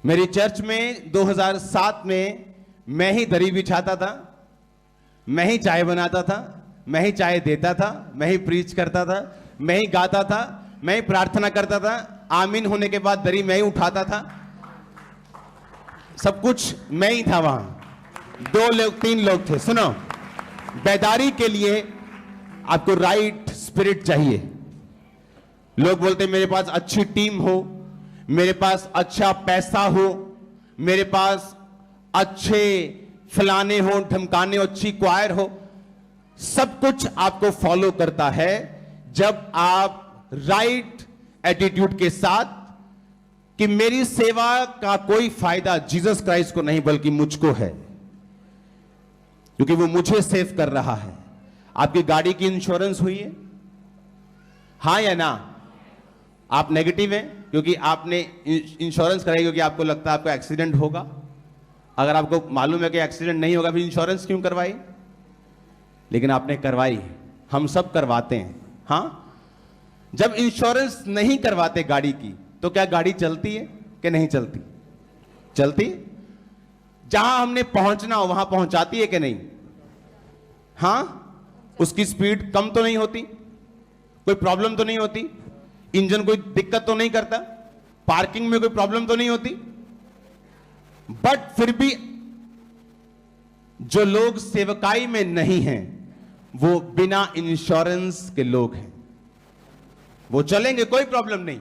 मेरी चर्च में 2007 में मैं ही दरी बिछाता था, मैं ही चाय बनाता था, मैं ही चाय देता था, मैं ही प्रीच करता था, मैं ही गाता था, मैं ही प्रार्थना करता था, आमीन होने के बाद दरी मैं ही उठाता था, सब कुछ मैं ही था वहां। 2 लोग 3 लोग थे। सुनो, बेदारी के लिए आपको राइट स्पिरिट चाहिए। लोग बोलते मेरे पास अच्छी टीम हो, मेरे पास अच्छा पैसा हो, मेरे पास अच्छे फलाने हो, ढमकाने, अच्छी क्वायर हो। सब कुछ आपको फॉलो करता है जब आप राइट एटीट्यूड के साथ कि मेरी सेवा का कोई फायदा जीसस क्राइस्ट को नहीं बल्कि मुझको है, क्योंकि वो मुझे सेव कर रहा है। आपकी गाड़ी की इंश्योरेंस हुई है? हां या ना? आप नेगेटिव हैं क्योंकि आपने इंश्योरेंस कराई, क्योंकि आपको लगता है आपको एक्सीडेंट होगा। अगर आपको मालूम है कि एक्सीडेंट नहीं होगा, फिर इंश्योरेंस क्यों करवाई? लेकिन आपने करवाई। हम सब करवाते हैं। हां, जब इंश्योरेंस नहीं करवाते गाड़ी की तो क्या गाड़ी चलती है कि नहीं चलती? चलती। जहां हमने पहुंचना हो वहां पहुंचाती है कि नहीं? हां, उसकी स्पीड कम तो नहीं होती, कोई प्रॉब्लम तो नहीं होती, इंजन कोई दिक्कत तो नहीं करता, पार्किंग में कोई प्रॉब्लम तो नहीं होती। बट फिर भी जो लोग सेवकाई में नहीं हैं वो बिना इंश्योरेंस के लोग हैं। वो चलेंगे, कोई प्रॉब्लम नहीं,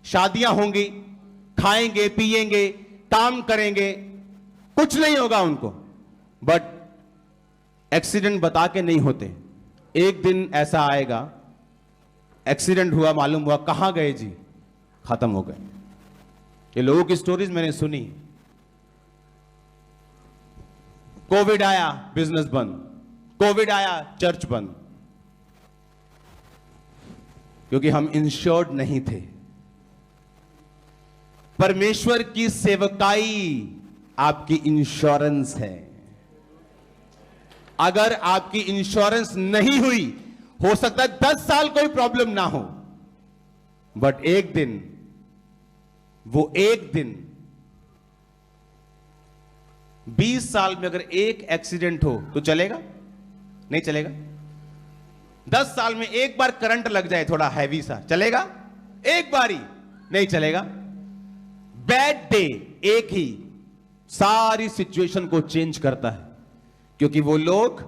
शादियां होंगी, खाएंगे पिएंगे, काम करेंगे, कुछ नहीं होगा उनको, बट एक्सीडेंट बता के नहीं होते। एक दिन ऐसा आएगा, एक्सीडेंट हुआ, मालूम हुआ कहां गए जी, खत्म हो गए। ये लोगों की स्टोरीज मैंने सुनी। कोविड आया, बिजनेस बंद, कोविड आया, चर्च बंद, क्योंकि हम इंश्योर्ड नहीं थे। परमेश्वर की सेवकाई आपकी इंश्योरेंस है। अगर आपकी इंश्योरेंस नहीं हुई, हो सकता है 10 साल कोई प्रॉब्लम ना हो, बट एक दिन, वो एक दिन 20 साल में अगर एक एक्सीडेंट हो तो चलेगा? नहीं चलेगा। 10 साल में एक बार करंट लग जाए थोड़ा हैवी सा, चलेगा? एक बारी नहीं चलेगा। बैड डे एक ही सारी सिचुएशन को चेंज करता है, क्योंकि वो लोग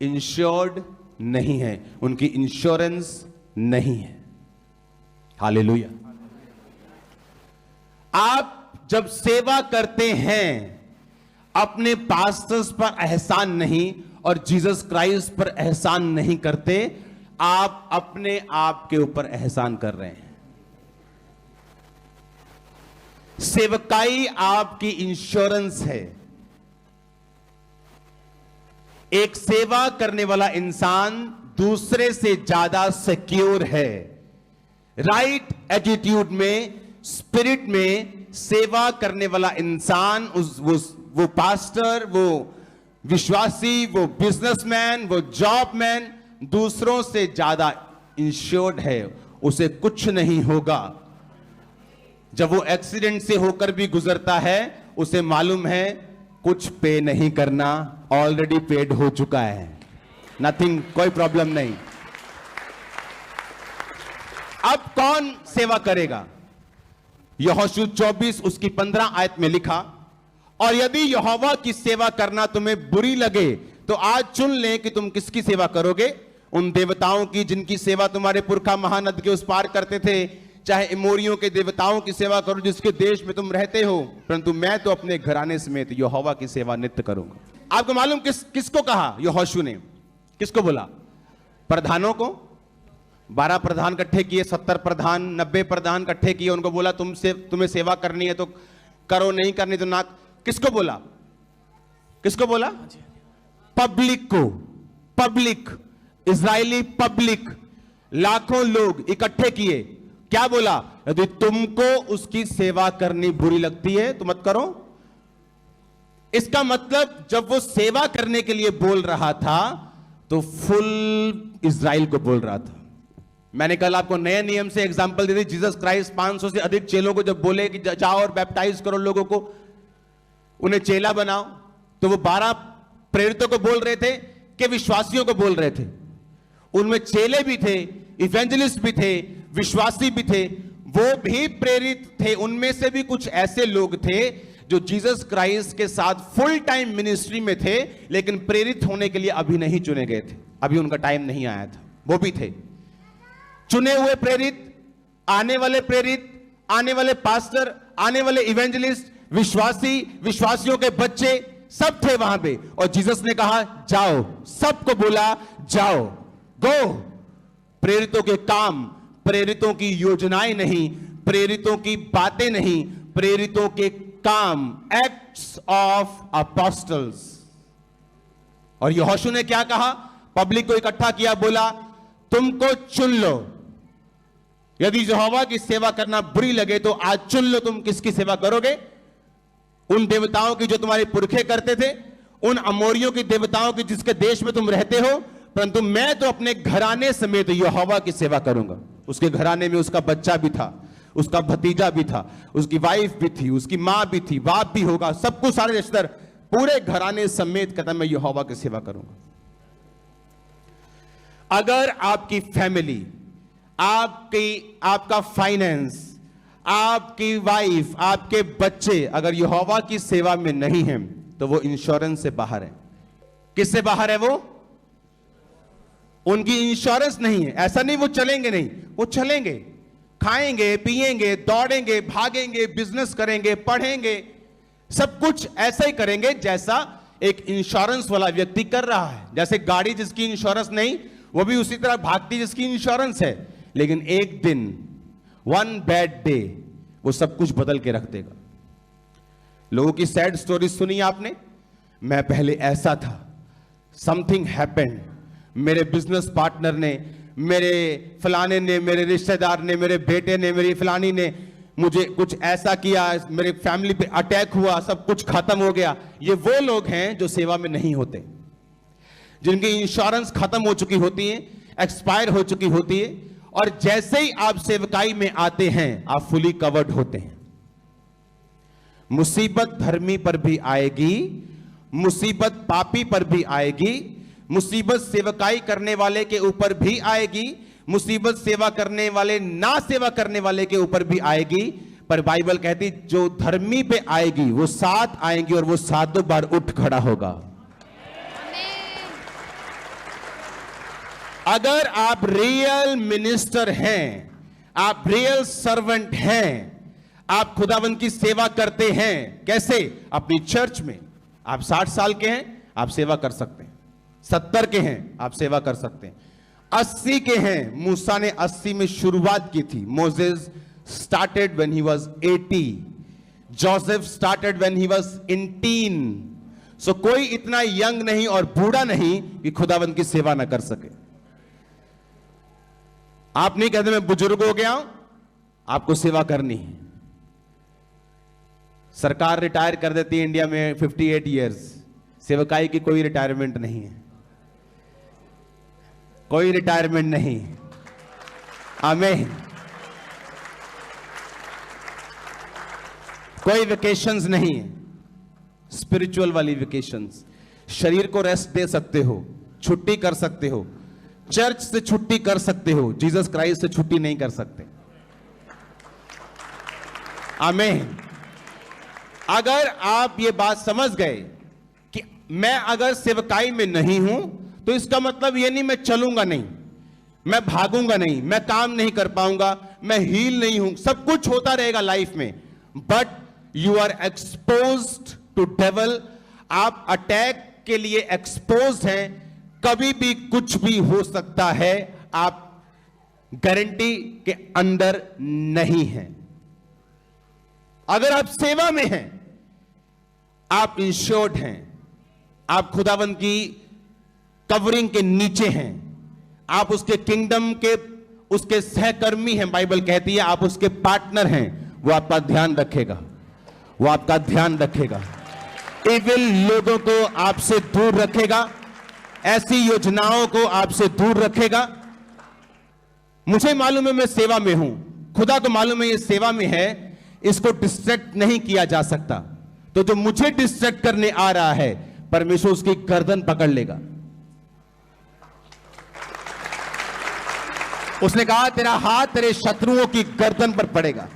इंश्योर्ड नहीं है, उनकी इंश्योरेंस नहीं है। हालेलुया। आप जब सेवा करते हैं, अपने पास्टर्स पर एहसान नहीं और जीसस क्राइस्ट पर एहसान नहीं करते, आप अपने आप के ऊपर एहसान कर रहे हैं। सेवकाई आपकी इंश्योरेंस है। एक सेवा करने वाला इंसान दूसरे से ज्यादा सिक्योर है। राइट एटीट्यूड में, स्पिरिट में सेवा करने वाला इंसान, वो पास्टर, वो विश्वासी, वो बिजनेसमैन, वो जॉबमैन दूसरों से ज्यादा इंश्योर्ड है। उसे कुछ नहीं होगा। जब वो एक्सीडेंट से होकर भी गुजरता है, उसे मालूम है कुछ पे नहीं करना, ऑलरेडी पेड हो चुका है, नथिंग, कोई प्रॉब्लम नहीं। अब कौन सेवा करेगा? यहोशू 24 उसकी 15 आयत में लिखा, और यदि यहोवा की सेवा करना तुम्हें बुरी लगे तो आज चुन लें कि तुम किसकी सेवा करोगे, उन देवताओं की जिनकी सेवा तुम्हारे पुरखा महानद के उस पार करते थे, चाहे इमोरियों के देवताओं की सेवा करो जिसके देश में तुम रहते हो, परंतु मैं तो अपने घराने समेत यहोवा की सेवा नित्य करूंगा। आपको मालूम किसको कहा यहोशू ने? किसको बोला? प्रधानों को। 12 प्रधान इकट्ठे किए, 70 प्रधान, 90 प्रधान इकट्ठे किए, उनको बोला तुम्हें सेवा करनी है तो करो, नहीं करनी तो ना। किसको बोला? किसको बोला? पब्लिक को। पब्लिक, इजरायली पब्लिक, लाखों लोग इकट्ठे किए। क्या बोला? यदि तुमको उसकी सेवा करनी बुरी लगती है तो मत करो। इसका मतलब जब वो सेवा करने के लिए बोल रहा था तो फुल इजराइल को बोल रहा था। मैंने कल आपको नए नियम से एग्जांपल दी थी। जीसस क्राइस्ट 500 से अधिक चेलों को जब बोले कि जाओ और बैप्टाइज करो लोगों को, उन्हें चेला बनाओ, तो वो 12 प्रेरितों को बोल रहे थे कि विश्वासियों को बोल रहे थे। उनमें चेले भी थे, इवेंजलिस्ट भी थे, विश्वासी भी थे, वो भी प्रेरित थे। उनमें से भी कुछ ऐसे लोग थे जो जीसस क्राइस्ट के साथ फुल टाइम मिनिस्ट्री में थे, लेकिन प्रेरित होने के लिए अभी नहीं चुने गए थे, अभी उनका टाइम नहीं आया था। वो भी थे चुने हुए प्रेरित, आने वाले प्रेरित, आने वाले पास्टर, आने वाले इवेंजलिस्ट, विश्वासी, विश्वासियों के बच्चे, सब थे वहां पे। और जीसस ने कहा जाओ, सबको बोला जाओ, गो। प्रेरितों के काम, प्रेरितों की योजनाएं नहीं, प्रेरितों की बातें नहीं, प्रेरितों के काम, एक्ट्स ऑफ अपोस्टल्स। और यहोशू ने क्या कहा? पब्लिक को इकट्ठा किया, बोला तुमको चुन लो। यदि यहोवा की सेवा करना बुरी लगे तो आज चुन लो तुम किसकी सेवा करोगे। उन देवताओं की जो तुम्हारे पुरखे करते थे, उन अमोरियों की देवताओं की जिसके देश में तुम रहते हो, परंतु मैं तो अपने घराने समेत यहोवा की सेवा करूंगा। उसके घराने में उसका बच्चा भी था, उसका भतीजा भी था, उसकी वाइफ भी थी, उसकी मां भी थी, बाप भी होगा, सब कुछ, सारे रिश्तेदार, पूरे घराने समेत कहता मैं यहोवा की सेवा करूंगा। अगर आपकी फैमिली, आपका फाइनेंस, आपकी वाइफ, आपके बच्चे अगर यहोवा की सेवा में नहीं हैं, तो वो इंश्योरेंस से बाहर है। किससे बाहर है? वो उनकी इंश्योरेंस नहीं है। ऐसा नहीं वो चलेंगे नहीं, वो चलेंगे, खाएंगे, पिएंगे, दौड़ेंगे, भागेंगे, बिजनेस करेंगे, पढ़ेंगे, सब कुछ ऐसा ही करेंगे जैसा एक इंश्योरेंस वाला व्यक्ति कर रहा है। जैसे गाड़ी जिसकी इंश्योरेंस नहीं, वो भी उसी तरह भागती जिसकी इंश्योरेंस है। लेकिन एक दिन, वन बैड डे, वो सब कुछ बदल के रख देगा। लोगों की सैड स्टोरी सुनी आपने? मैं पहले ऐसा था, समथिंग हैपेंड, मेरे बिजनेस पार्टनर ने, मेरे फलाने ने, मेरे रिश्तेदार ने, मेरे बेटे ने, मेरी फलानी ने मुझे कुछ ऐसा किया, मेरे फैमिली पे अटैक हुआ, सब कुछ खत्म हो गया। ये वो लोग हैं जो सेवा में नहीं होते, जिनकी इंश्योरेंस खत्म हो चुकी होती है, एक्सपायर हो चुकी होती है, और जैसे ही आप सेवकाई में आते हैं आप फुली कवर्ड होते हैं। मुसीबत धर्मी पर भी आएगी, मुसीबत पापी पर भी आएगी, मुसीबत सेवकाई करने वाले के ऊपर भी आएगी, मुसीबत सेवा करने वाले, ना सेवा करने वाले के ऊपर भी आएगी। पर बाइबल कहती जो धर्मी पे आएगी वो 7 आएंगी और वो 7 बार उठ खड़ा होगा। अगर आप रियल मिनिस्टर हैं, आप रियल सर्वेंट हैं, आप खुदावंद की सेवा करते हैं, कैसे? अपनी चर्च में। आप 60 साल के हैं, आप सेवा कर सकते हैं। 70 के हैं, आप सेवा कर सकते हैं। 80 के हैं, मूसा ने 80 में शुरुआत की थी। Moses started when he was 80, Joseph started when he was in teen. So कोई इतना यंग नहीं और बूढ़ा नहीं कि खुदावंद की सेवा ना कर सके। आप नहीं कहते मैं बुजुर्ग हो गया हूं, आपको सेवा करनी है। सरकार रिटायर कर देती है इंडिया में 58 इयर्स, सेवकाई की कोई रिटायरमेंट नहीं है, कोई रिटायरमेंट नहीं। आमीन। कोई वेकेशंस नहीं है, स्पिरिचुअल वाली वेकेशंस। शरीर को रेस्ट दे सकते हो, छुट्टी कर सकते हो, चर्च से छुट्टी कर सकते हो, जीसस क्राइस्ट से छुट्टी नहीं कर सकते। आमीन। अगर आप ये बात समझ गए कि मैं अगर सेवकाई में नहीं हूं तो इसका मतलब ये नहीं मैं चलूंगा नहीं, मैं भागूंगा नहीं, मैं काम नहीं कर पाऊंगा, मैं हील नहीं हूं, सब कुछ होता रहेगा लाइफ में, but you are exposed to devil. आप अटैक के लिए एक्सपोज हैं, कभी भी कुछ भी हो सकता है, आप गारंटी के अंदर नहीं हैं। अगर आप सेवा में हैं, आप इंश्योर्ड हैं, आप खुदावंद की कवरिंग के नीचे हैं, आप उसके किंगडम के उसके सहकर्मी हैं। बाइबल कहती है आप उसके पार्टनर हैं। वो आपका ध्यान रखेगा, वो आपका ध्यान रखेगा, इविल लोगों को आपसे दूर रखेगा, ऐसी योजनाओं को आपसे दूर रखेगा। मुझे मालूम है मैं सेवा में हूं, खुदा को मालूम है ये सेवा में है, इसको डिस्ट्रैक्ट नहीं किया जा सकता। तो जो मुझे डिस्ट्रैक्ट करने आ रहा है, परमेश्वर उसकी गर्दन पकड़ लेगा। उसने कहा तेरा हाथ तेरे शत्रुओं की गर्दन पर पड़ेगा।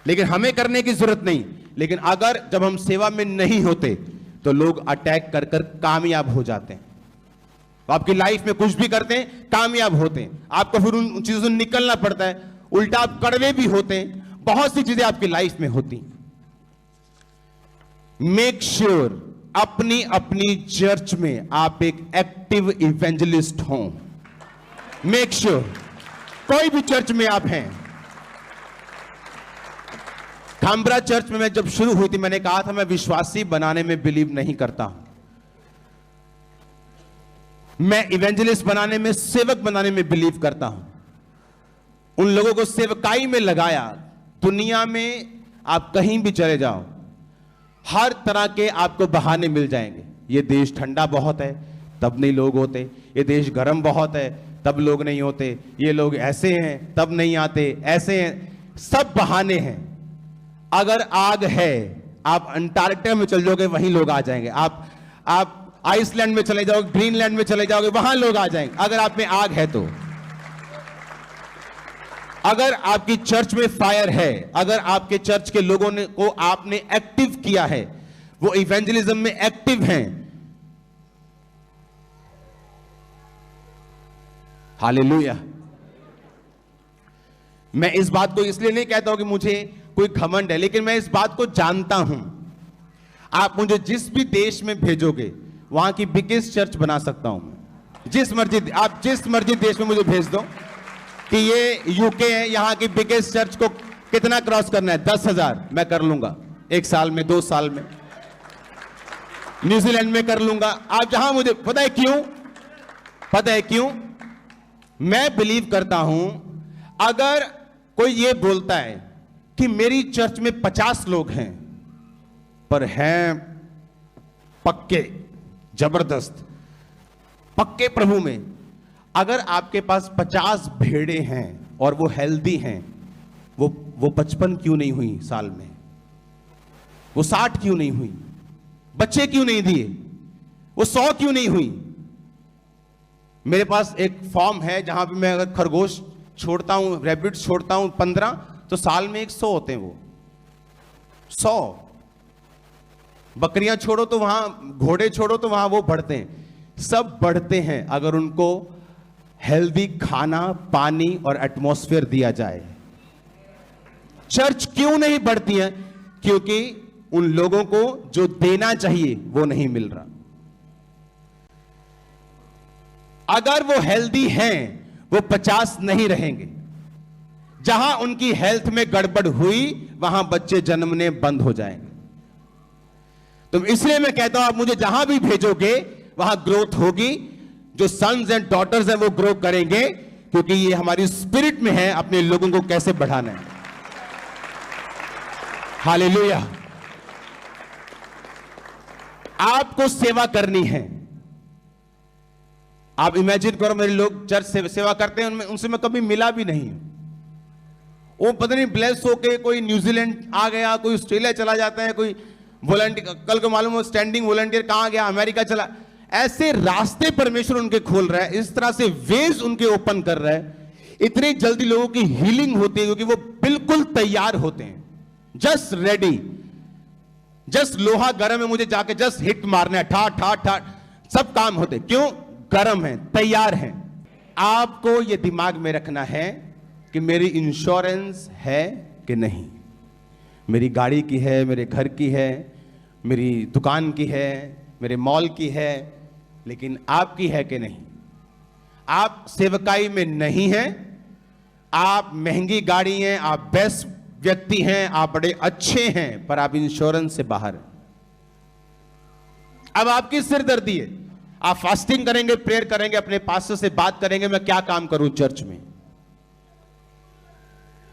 लेकिन हमें करने की जरूरत नहीं। लेकिन अगर जब हम सेवा में नहीं होते तो लोग अटैक कर कर कामयाब हो जाते हैं। तो आपकी लाइफ में कुछ भी करते हैं, कामयाब होते हैं, आपको फिर उन चीजों से निकलना पड़ता है, उल्टा आप कड़वे भी होते हैं, बहुत सी चीजें आपकी लाइफ में होती। मेक श्योर अपनी अपनी चर्च में आप एक एक्टिव इवेंजलिस्ट हों। मेक श्योर कोई भी चर्च में आप हैं। खामबरा चर्च में मैं जब शुरू हुई थी, मैंने कहा था मैं विश्वासी बनाने में बिलीव नहीं करता हूं, मैं इवेंजलिस्ट बनाने में, सेवक बनाने में बिलीव करता हूं। उन लोगों को सेवकाई में लगाया। दुनिया में आप कहीं भी चले जाओ, हर तरह के आपको बहाने मिल जाएंगे। ये देश ठंडा बहुत है तब नहीं लोग होते, ये देश गर्म बहुत है तब लोग नहीं होते, ये लोग ऐसे हैं तब नहीं आते, ऐसे हैं, सब बहाने हैं। अगर आग है, आप अंटार्कटिका में चल जाओगे वहीं लोग आ जाएंगे। आप आइसलैंड में चले जाओगे, ग्रीनलैंड में चले जाओगे, वहां लोग आ जाएंगे, अगर आप में आग है तो। अगर आपकी चर्च में फायर है, अगर आपके चर्च के लोगों ने को आपने एक्टिव किया है, वो इवेंजलिज्म में एक्टिव हैं, हालेलुया। मैं इस बात को इसलिए नहीं कहता हूं कि मुझे कोई घमंड है, लेकिन मैं इस बात को जानता हूं। आप मुझे जिस भी देश में भेजोगे वहां की बिगेस्ट चर्च बना सकता हूं। आप जिस मर्जी देश में मुझे भेज दो कि ये यूके है, यहां की बिगेस्ट चर्च को कितना क्रॉस करना है, 10,000 मैं कर लूंगा 1 साल में, 2 साल में। न्यूजीलैंड में कर लूंगा। आप जहां मुझे, पता है क्यों? मैं बिलीव करता हूं, अगर कोई ये बोलता है कि मेरी चर्च में 50 लोग हैं पर हैं पक्के, जबरदस्त पक्के प्रभु में, अगर आपके पास 50 भेड़े हैं और वो हेल्दी हैं, वो 55 क्यों नहीं हुई साल में? वो 60 क्यों नहीं हुई? बच्चे क्यों नहीं दिए? वो 100 क्यों नहीं हुई? मेरे पास एक फॉर्म है जहां पे मैं अगर खरगोश छोड़ता हूं, रैबिट छोड़ता हूं 15, तो साल में 100 होते हैं। वो 100 बकरियां छोड़ो तो वहां, घोड़े छोड़ो तो वहां वो बढ़ते हैं। सब बढ़ते हैं अगर उनको हेल्दी खाना, पानी और एटमॉस्फेयर दिया जाए। चर्च क्यों नहीं बढ़ती है? क्योंकि उन लोगों को जो देना चाहिए वो नहीं मिल रहा। अगर वो हेल्दी हैं, वो 50 नहीं रहेंगे। जहां उनकी हेल्थ में गड़बड़ हुई, वहां बच्चे जन्मने बंद हो जाएंगे। तो इसलिए मैं कहता हूं, आप मुझे जहां भी भेजोगे वहां ग्रोथ होगी। जो सन्स एंड डॉटर्स हैं वो ग्रो करेंगे, क्योंकि ये हमारी स्पिरिट में है अपने लोगों को कैसे बढ़ाना है। हालेलुया। आपको सेवा करनी है। आप इमेजिन करो, मेरे लोग चर्च से सेवा करते हैं, उनसे मैं कभी मिला भी नहीं। वो पता नहीं ब्लेस होके कोई न्यूजीलैंड आ गया, कोई ऑस्ट्रेलिया चला जाता है, कोई वॉलंटियर, कल को मालूम हो स्टैंडिंग वॉलंटियर कहां गया, अमेरिका चला। ऐसे रास्ते परमेश्वर उनके खोल रहा है, इस तरह से वेज उनके ओपन कर रहा है। इतनी जल्दी लोगों की हीलिंग होती है क्योंकि वो बिल्कुल तैयार होते हैं, जस्ट रेडी। जस्ट लोहा गर्म है, मुझे जाके जस्ट हिट मारना है, ठाट ठाट ठाट, सब काम होते। क्यों? गर्म है, तैयार है। आपको यह दिमाग में रखना है कि मेरी इंश्योरेंस है कि नहीं, मेरी गाड़ी की है, मेरे घर की है, मेरी दुकान की है, मेरे मॉल की है, लेकिन आपकी है कि नहीं? आप सेवकाई में नहीं हैं, आप महंगी गाड़ी हैं, आप बेस्ट व्यक्ति हैं, आप बड़े अच्छे हैं, पर आप इंश्योरेंस से बाहर हैं। अब आपकी सिरदर्दी है, आप फास्टिंग करेंगे, प्रेयर करेंगे, अपने पास्टर से बात करेंगे, मैं क्या काम करूं चर्च में।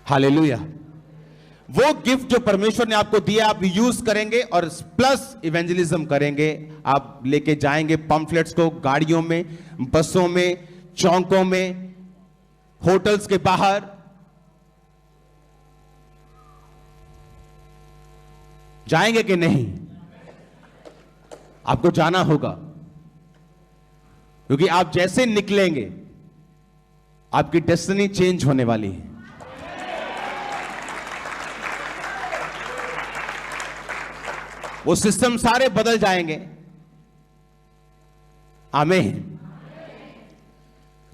हालेलुया। वो गिफ्ट जो परमेश्वर ने आपको दिया आप यूज करेंगे और प्लस इवेंजलिज्म करेंगे। आप लेके जाएंगे पंफलेट्स को गाड़ियों में, बसों में, चौकों में, होटल्स के बाहर, जाएंगे कि नहीं? आपको जाना होगा, क्योंकि आप जैसे निकलेंगे आपकी डेस्टिनी चेंज होने वाली है। वो सिस्टम सारे बदल जाएंगे। आमीन।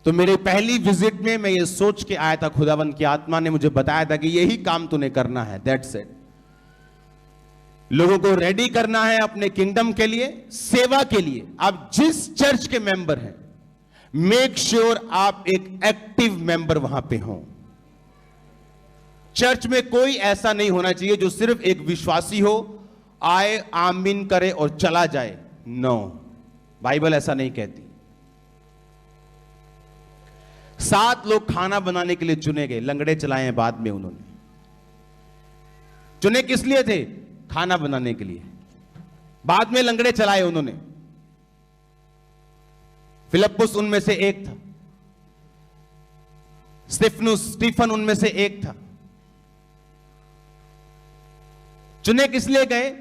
तो मेरी पहली विजिट में मैं ये सोच के आया था, खुदावंद की आत्मा ने मुझे बताया था कि यही काम तूने करना है। That's it. लोगों को रेडी करना है अपने किंगडम के लिए, सेवा के लिए। आप जिस चर्च के मेंबर हैं, मेक श्योर आप एक एक्टिव मेंबर वहां पे हो। चर्च में कोई ऐसा नहीं होना चाहिए जो सिर्फ एक विश्वासी हो, आए, आमीन करे और चला जाए। नो, बाइबल ऐसा नहीं कहती। 7 लोग खाना बनाने के लिए चुने गए, लंगड़े चलाए हैं बाद में उन्होंने। चुने किस लिए थे? खाना बनाने के लिए। बाद में लंगड़े चलाए उन्होंने। फिलिप्पुस उनमें से एक था, स्टीफन उनमें से एक था। चुने किस लिए गए?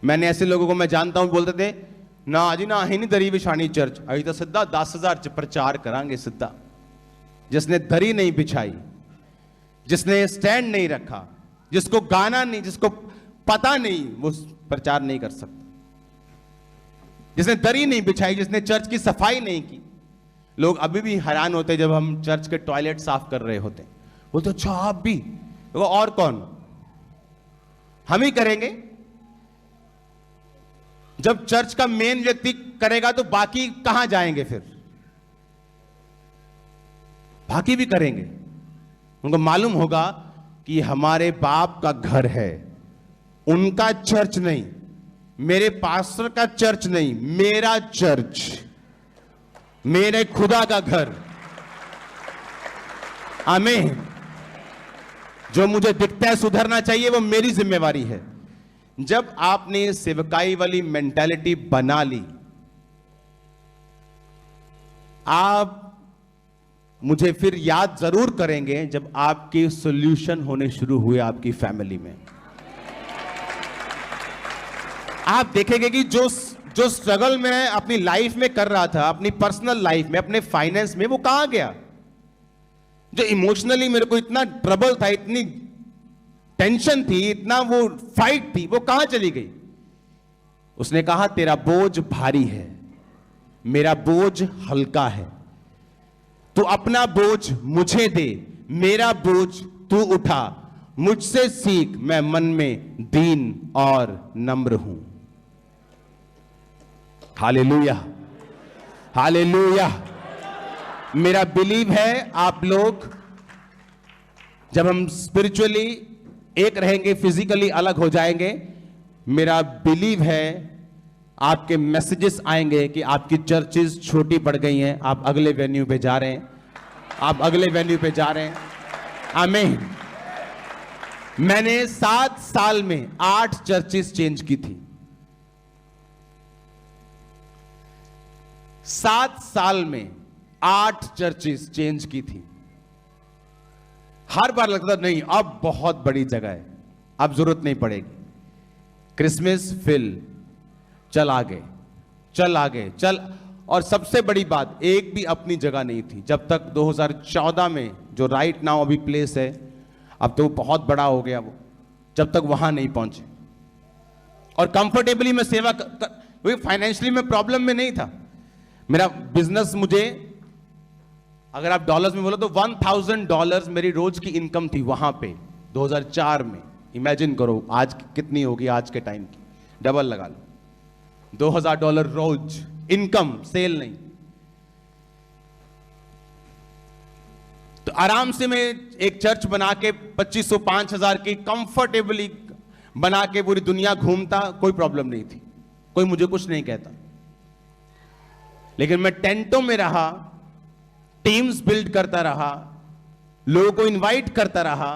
मैंने ऐसे लोगों को मैं जानता हूं, बोलते थे ना जी ना ही नहीं दरी विछानी चर्च, अभी तो सीधा 10,000 च प्रचार करांगे सीधा। जिसने दरी नहीं बिछाई, जिसने स्टैंड नहीं रखा, जिसको गाना नहीं, जिसको पता नहीं, वो प्रचार नहीं कर सकता। जिसने दरी नहीं बिछाई, जिसने चर्च की सफाई नहीं की। लोग अभी भी हैरान होते जब हम चर्च के टॉयलेट साफ कर रहे होते, बोलते अच्छा आप भी? तो और कौन? हम ही करेंगे। जब चर्च का मेन व्यक्ति करेगा तो बाकी कहां जाएंगे फिर? बाकी भी करेंगे। उनको मालूम होगा कि हमारे बाप का घर है, उनका चर्च नहीं, मेरे पास्टर का चर्च नहीं, मेरा चर्च, मेरे खुदा का घर। आमीन। जो मुझे दिखता है सुधरना चाहिए, वो मेरी जिम्मेवारी है। जब आपने सेवकाई वाली मेंटालिटी बना ली, आप मुझे फिर याद जरूर करेंगे जब आपके सॉल्यूशन होने शुरू हुए आपकी फैमिली में। आप देखेंगे कि जो स्ट्रगल में अपनी लाइफ में कर रहा था, अपनी पर्सनल लाइफ में, अपने फाइनेंस में, वो कहां गया? जो इमोशनली मेरे को इतना ट्रबल था, इतनी टेंशन थी, इतना वो फाइट थी, वो कहां चली गई? उसने कहा तेरा बोझ भारी है, मेरा बोझ हल्का है। तू अपना बोझ मुझे दे, मेरा बोझ तू उठा। मुझसे सीख, मैं मन में दीन और नम्र हूं। Hallelujah, hallelujah. मेरा बिलीव है आप लोग, जब हम स्पिरिचुअली एक रहेंगे, फिजिकली अलग हो जाएंगे, मेरा बिलीव है आपके मैसेजेस आएंगे कि आपकी चर्चेस छोटी पड़ गई हैं, आप अगले वेन्यू पे जा रहे हैं, आप अगले वेन्यू पे जा रहे हैं। आमीन। मैंने 7 साल में 8 चर्चेस चेंज की थी। 7 साल में 8 चर्चेस चेंज की थी। हर बार लगता नहीं अब बहुत बड़ी जगह है, अब जरूरत नहीं पड़ेगी। क्रिसमस फिल, चल आगे, चल आगे, चल। और सबसे बड़ी बात, एक भी अपनी जगह नहीं थी जब तक 2014 में, जो राइट नाउ अभी प्लेस है, अब तो बहुत बड़ा हो गया वो, जब तक वहां नहीं पहुंचे। और कंफर्टेबली मैं सेवा क्योंकि फाइनेंशियली मैं प्रॉब्लम में नहीं था। मेरा बिजनेस, मुझे अगर आप डॉलर्स में बोलो तो $1,000 मेरी रोज की इनकम थी वहां पे 2004 में। इमेजिन करो आज कितनी होगी आज के टाइम की, डबल लगा लो। $2,000 रोज इनकम, सेल नहीं। तो आराम से मैं एक चर्च बना के 2,500-5,000 की कंफर्टेबली बना के पूरी दुनिया घूमता, कोई प्रॉब्लम नहीं थी, कोई मुझे कुछ नहीं कहता। लेकिन मैं टेंटों में रहा, टीम्स बिल्ड करता रहा, लोगों को इनवाइट करता रहा,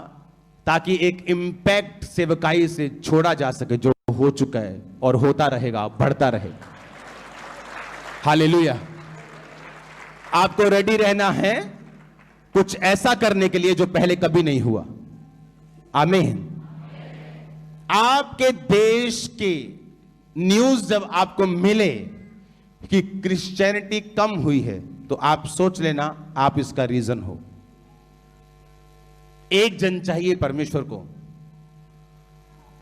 ताकि एक इंपैक्ट सेवकाई से छोड़ा जा सके, जो हो चुका है और होता रहेगा, बढ़ता रहेगा। हालेलुया। आपको रेडी रहना है कुछ ऐसा करने के लिए जो पहले कभी नहीं हुआ। आमीन। आपके देश की न्यूज जब आपको मिले कि क्रिश्चियनिटी कम हुई है, तो आप सोच लेना आप इसका रीजन हो। एक जन चाहिए परमेश्वर को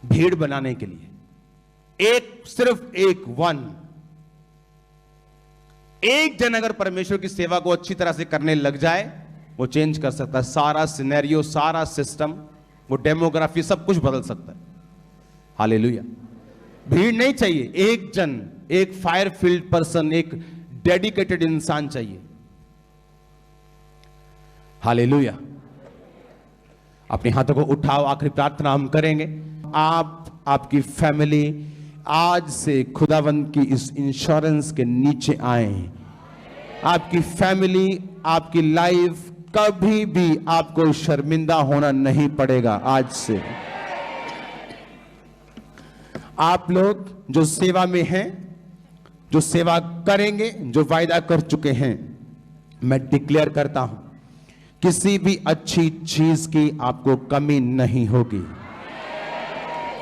भीड़ बनाने के लिए, सिर्फ एक जन अगर परमेश्वर की सेवा को अच्छी तरह से करने लग जाए, वो चेंज कर सकता है सारा सिनेरियो, सारा सिस्टम, वो डेमोग्राफी, सब कुछ बदल सकता है। हालेलुया। भीड़ नहीं चाहिए, एक जन, एक फायर फील्ड पर्सन, एक डेडिकेटेड इंसान चाहिए। हालेलुया। अपने हाथों को उठाओ, आखिरी प्रार्थना हम करेंगे। आप, आपकी फैमिली आज से खुदावंद की इस इंश्योरेंस के नीचे आए। आपकी फैमिली, आपकी लाइफ कभी भी आपको शर्मिंदा होना नहीं पड़ेगा। आज से आप लोग जो सेवा में हैं, जो सेवा करेंगे, जो वायदा कर चुके हैं, मैं डिक्लेयर करता हूं किसी भी अच्छी चीज की आपको कमी नहीं होगी।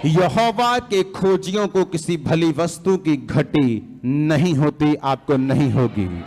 यहोवा के खोजियों को किसी भली वस्तु की घटी नहीं होती, आपको नहीं होगी।